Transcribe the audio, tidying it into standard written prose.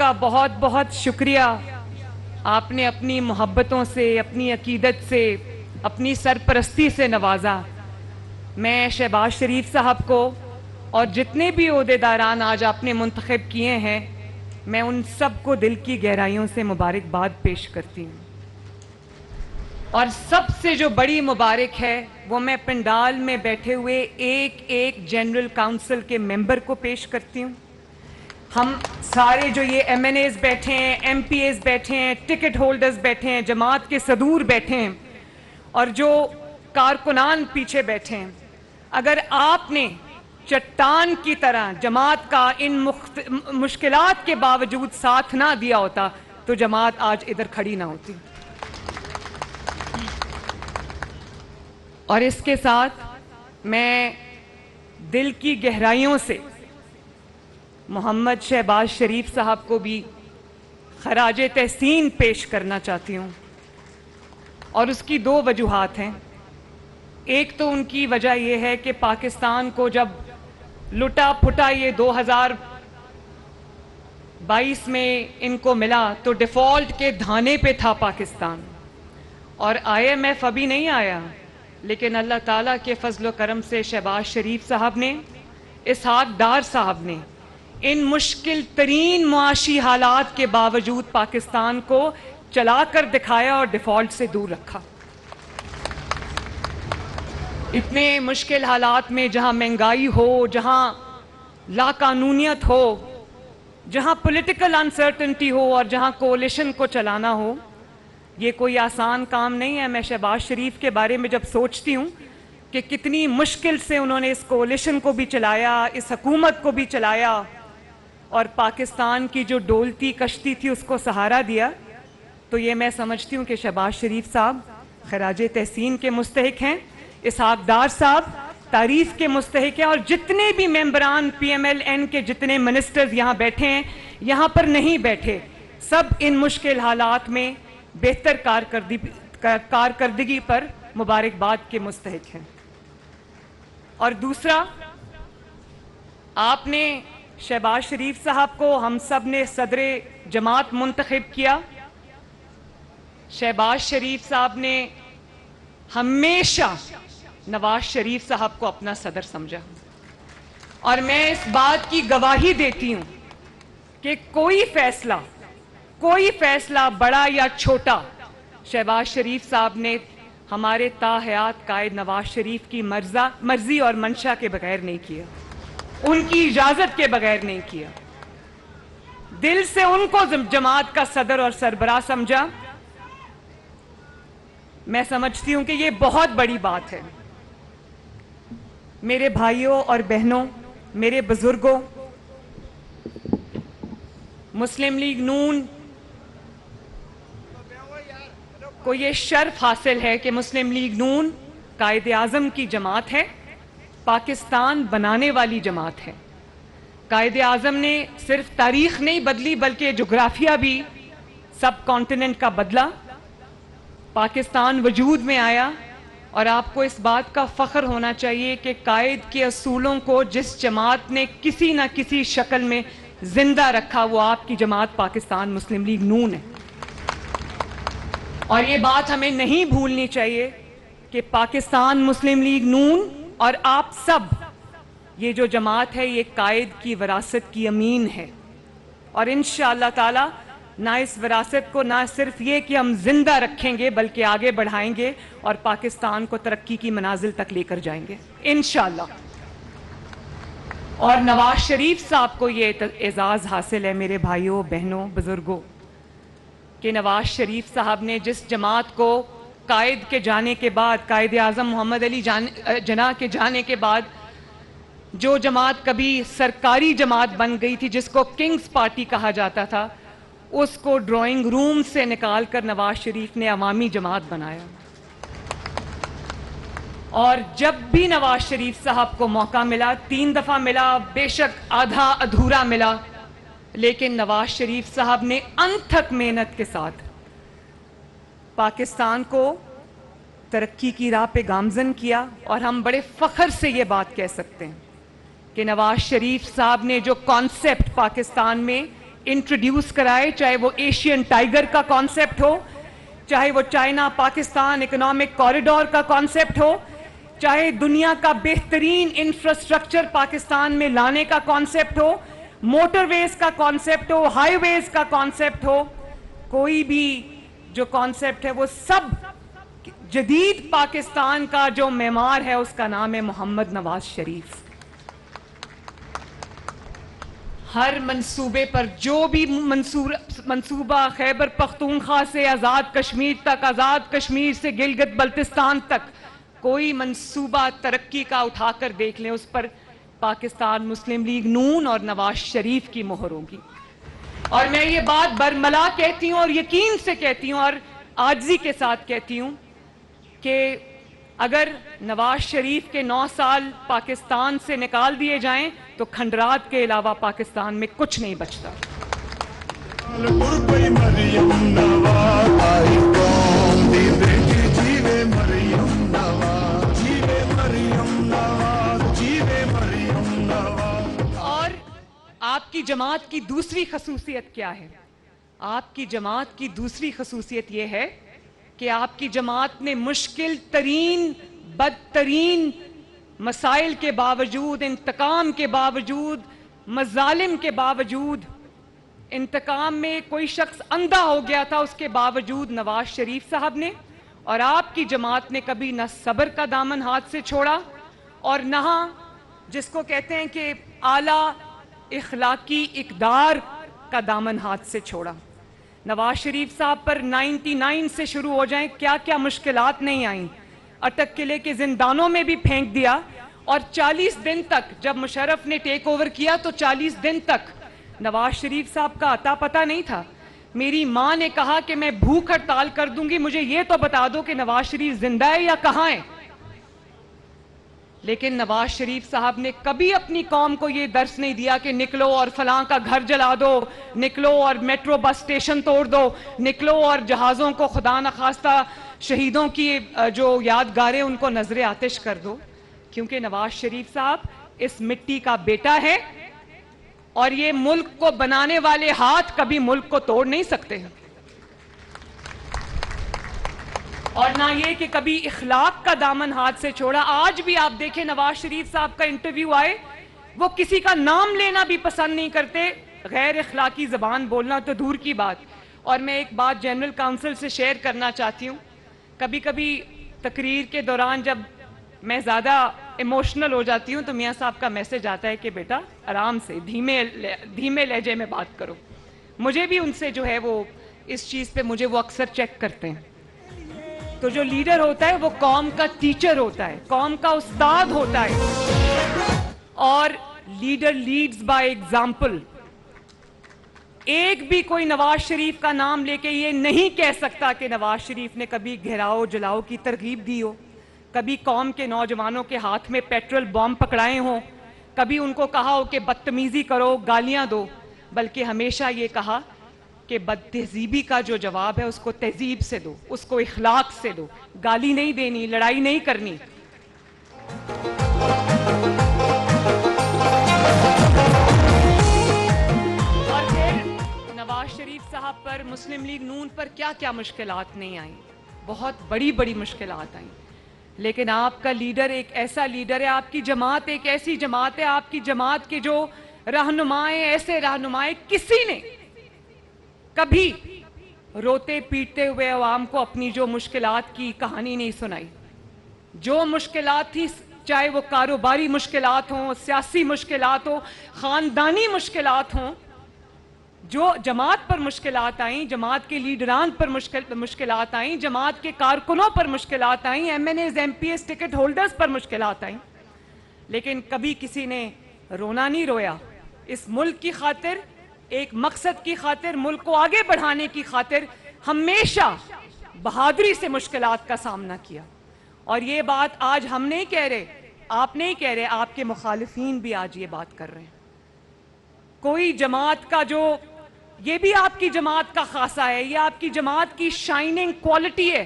کا بہت بہت شکریہ. آپ نے اپنی محبتوں سے، اپنی عقیدت سے، اپنی سرپرستی سے نوازا. میں شہباز شریف صاحب کو اور جتنے بھی عہدیداران آج آپ نے منتخب کیے ہیں، میں ان سب کو دل کی گہرائیوں سے مبارکباد پیش کرتی ہوں. اور سب سے جو بڑی مبارک ہے وہ میں پنڈال میں بیٹھے ہوئے ایک ایک جنرل کاؤنسل کے ممبر کو پیش کرتی ہوں. ہم سارے جو یہ ایم این ایز بیٹھے ہیں، ایم پی ایز بیٹھے ہیں، ٹکٹ ہولڈرز بیٹھے ہیں، جماعت کے صدور بیٹھے ہیں اور جو کارکنان پیچھے بیٹھے ہیں، اگر آپ نے چٹان کی طرح جماعت کا ان مشکلات کے باوجود ساتھ نہ دیا ہوتا تو جماعت آج ادھر کھڑی نہ ہوتی. اور اس کے ساتھ میں دل کی گہرائیوں سے محمد شہباز شریف صاحب کو بھی خراج تحسین پیش کرنا چاہتی ہوں. اور اس کی دو وجوہات ہیں. ایک تو ان کی وجہ یہ ہے کہ پاکستان کو جب لٹا پھٹا یہ 2022 میں ان کو ملا تو ڈیفالٹ کے دھانے پہ تھا پاکستان، اور IMF ابھی نہیں آیا، لیکن اللہ تعالیٰ کے فضل و کرم سے شہباز شریف صاحب نے، اسحاق ڈار صاحب نے ان مشکل ترین معاشی حالات کے باوجود پاکستان کو چلا کر دکھایا اور ڈیفالٹ سے دور رکھا. اتنے مشکل حالات میں جہاں مہنگائی ہو، جہاں لا قانونیت ہو، جہاں پولیٹیکل انسرٹنٹی ہو اور جہاں کولیشن کو چلانا ہو، یہ کوئی آسان کام نہیں ہے. میں شہباز شریف کے بارے میں جب سوچتی ہوں کہ کتنی مشکل سے انہوں نے اس کولیشن کو بھی چلایا، اس حکومت کو بھی چلایا اور پاکستان کی جو ڈولتی کشتی تھی اس کو سہارا دیا، تو یہ میں سمجھتی ہوں کہ شہباز شریف صاحب خراج تحسین کے مستحق ہیں. اسحاق ڈار صاحب تعریف کے مستحق ہیں. اور جتنے بھی ممبران PMLN کے جتنے منسٹرز یہاں بیٹھے ہیں، یہاں پر نہیں بیٹھے، سب ان مشکل حالات میں بہتر کارکردگی پر مبارکباد کے مستحق ہیں. اور دوسرا، آپ نے شہباز شریف صاحب کو ہم سب نے صدر جماعت منتخب کیا. شہباز شریف صاحب نے ہمیشہ نواز شریف صاحب کو اپنا صدر سمجھا، اور میں اس بات کی گواہی دیتی ہوں کہ کوئی فیصلہ بڑا یا چھوٹا شہباز شریف صاحب نے ہمارے تاحیات قائد نواز شریف کی مرضی اور منشا کے بغیر نہیں کیا، ان کی اجازت کے بغیر نہیں کیا. دل سے ان کو جماعت کا صدر اور سربراہ سمجھا. میں سمجھتی ہوں کہ یہ بہت بڑی بات ہے. میرے بھائیوں اور بہنوں، میرے بزرگوں، مسلم لیگ نون کو یہ شرف حاصل ہے کہ مسلم لیگ نون قائد اعظم کی جماعت ہے، پاکستان بنانے والی جماعت ہے. قائد اعظم نے صرف تاریخ نہیں بدلی بلکہ جغرافیہ بھی سب کانٹیننٹ کا بدلا. پاکستان وجود میں آیا، اور آپ کو اس بات کا فخر ہونا چاہیے کہ قائد کے اصولوں کو جس جماعت نے کسی نہ کسی شکل میں زندہ رکھا وہ آپ کی جماعت پاکستان مسلم لیگ نون ہے. اور یہ بات ہمیں نہیں بھولنی چاہیے کہ پاکستان مسلم لیگ نون اور آپ سب، یہ جو جماعت ہے یہ قائد کی وراثت کی امین ہے. اور انشاءاللہ تعالی نہ اس وراثت کو نہ صرف یہ کہ ہم زندہ رکھیں گے بلکہ آگے بڑھائیں گے اور پاکستان کو ترقی کی منازل تک لے کر جائیں گے انشاءاللہ. اور نواز شریف صاحب کو یہ اعزاز حاصل ہے میرے بھائیوں، بہنوں، بزرگوں، کہ نواز شریف صاحب نے جس جماعت کو قائد کے جانے کے بعد، قائد اعظم محمد علی جناح کے جانے کے بعد جو جماعت کبھی سرکاری جماعت بن گئی تھی جس کو کنگز پارٹی کہا جاتا تھا، اس کو ڈرائنگ روم سے نکال کر نواز شریف نے عوامی جماعت بنایا. اور جب بھی نواز شریف صاحب کو موقع ملا، 3 دفعہ ملا، بے شک آدھا ادھورا ملا، لیکن نواز شریف صاحب نے انتھک محنت کے ساتھ پاکستان کو ترقی کی راہ پہ گامزن کیا. اور ہم بڑے فخر سے یہ بات کہہ سکتے ہیں کہ نواز شریف صاحب نے جو کانسیپٹ پاکستان میں इंट्रोड्यूस कराए, चाहे वो एशियन टाइगर का कॉन्सेप्ट हो, चाहे वो चाइना पाकिस्तान इकोनॉमिक कॉरिडोर का कॉन्सेप्ट हो, चाहे दुनिया का बेहतरीन इंफ्रास्ट्रक्चर पाकिस्तान में लाने का कॉन्सेप्ट हो, मोटरवेज का कॉन्सेप्ट हो, हाईवेज का कॉन्सेप्ट हो, कोई भी जो कॉन्सेप्ट है वो सब जदीद पाकिस्तान का जो मेमार है उसका नाम है मोहम्मद नवाज शरीफ। हर मंसूबे पर जो भी मंसूबा खैबर पख्तूनख्वा से आज़ाद कश्मीर तक, आज़ाद कश्मीर से गिलगित बल्तिस्तान तक, कोई मंसूबा तरक्की का उठाकर देख लें, उस पर पाकिस्तान मुस्लिम लीग नून और नवाज शरीफ की मोहर होगी। और मैं ये बात बरमला कहती हूँ और यकीन से कहती हूँ और आजिज़ी के साथ कहती हूँ कि अगर नवाज शरीफ के 9 साल पाकिस्तान से निकाल दिए जाएं तो खंडरात के अलावा पाकिस्तान में कुछ नहीं बचता। और आपकी जमात की दूसरी खसूसियत क्या है? आपकी जमात की दूसरी खसूसियत यह है कि आपकी जमात ने मुश्किल तरीन बदतरीन मसाइल के बावजूद, इंतकाम के बावजूद, मजालिम के बावजूद, इंतकाम में कोई शख्स अंधा हो गया था उसके बावजूद नवाज शरीफ साहब ने और आपकी जमात ने कभी न सब्र का दामन हाथ से छोड़ा और न जिसको कहते हैं कि आला इखलाकी इकदार का दामन हाथ से छोड़ा। नवाज शरीफ साहब पर 99 से शुरू हो जाएं, क्या क्या मुश्किलात नहीं आई, अटक किले के जिंदानों में भी फेंक दिया और 40 दिन तक, जब मुशर्रफ ने टेक ओवर किया तो 40 दिन तक नवाज शरीफ साहब का अता पता नहीं था। मेरी माँ ने कहा कि मैं भूख हड़ताल कर दूंगी, मुझे ये तो बता दो कि नवाज शरीफ जिंदा है या कहाँ है। लेकिन नवाज शरीफ साहब ने कभी अपनी कौम को ये दर्स नहीं दिया कि निकलो और फलां का घर जला दो, निकलो और मेट्रो बस स्टेशन तोड़ दो, निकलो और जहाज़ों को खुदा न खास्ता शहीदों की जो यादगारें उनको नजरे आतिश कर दो। क्योंकि नवाज शरीफ साहब इस मिट्टी का बेटा है और ये मुल्क को बनाने वाले हाथ कभी मुल्क को तोड़ नहीं सकते हैं। और ना ये कि कभी इखलाक का दामन हाथ से छोड़ा। आज भी आप देखें नवाज शरीफ साहब का इंटरव्यू आए, वो किसी का नाम लेना भी पसंद नहीं करते, गैर इखलाकी जबान बोलना तो दूर की बात। और मैं एक बात जनरल काउंसिल से शेयर करना चाहती हूँ, कभी कभी तकरीर के दौरान जब मैं ज़्यादा इमोशनल हो जाती हूँ तो मियाँ साहब का मैसेज आता है कि बेटा आराम से धीमे लहजे में बात करो। मुझे भी उनसे जो है वो इस चीज़ पे मुझे वो अक्सर चेक करते हैं। तो जो लीडर होता है वो कौम का टीचर होता है, कौम का उस्ताद होता है और लीडर लीड्स बाय एग्जाम्पल। एक भी कोई नवाज शरीफ का नाम लेके ये नहीं कह सकता कि नवाज शरीफ ने कभी घेराव जलाओ की तरगीब दी हो, कभी कौम के नौजवानों के हाथ में पेट्रोल बॉम्ब पकड़ाए हों, कभी उनको कहा हो कि बदतमीजी करो, गालियां दो, बल्कि हमेशा ये कहा कि बदतहजीबी का जो जवाब है उसको तहजीब से दो, उसको इखलाक से दो, गाली नहीं देनी, लड़ाई नहीं करनी। और फिर नवाज शरीफ साहब पर, मुस्लिम लीग नून पर क्या क्या मुश्किलात नहीं आई, बहुत बड़ी बड़ी मुश्किलात आई। लेकिन आपका लीडर एक ऐसा लीडर है, आपकी जमात एक ऐसी जमात है, आपकी जमात के जो रहनुमाएं, ऐसे रहनुमाएं किसी ने कभी रोते पीटते हुए अवाम को अपनी जो मुश्किलात की कहानी नहीं सुनाई। जो मुश्किलात थी, चाहे वो कारोबारी मुश्किलात हों, सियासी मुश्किलात हो, खानदानी मुश्किलात हों, जो जमात पर मुश्किलात आई, जमात के लीडरान पर मुश्किलात आई, जमात के कारकुनों पर मुश्किलात आई, MNAs MPs टिकट होल्डर्स पर मुश्किलात आई, लेकिन कभी किसी ने रोना नहीं रोया। इस मुल्क की खातिर, एक मकसद की खातिर, मुल्क को आगे बढ़ाने की खातिर हमेशा बहादुरी से मुश्किलात का सामना किया। और ये बात आज हम नहीं कह रहे, आप नहीं कह रहे, आपके मुखालिफीन भी आज ये बात कर रहे हैं। कोई जमात का जो, ये भी आपकी जमात का खासा है, ये आपकी जमात की शाइनिंग क्वालिटी है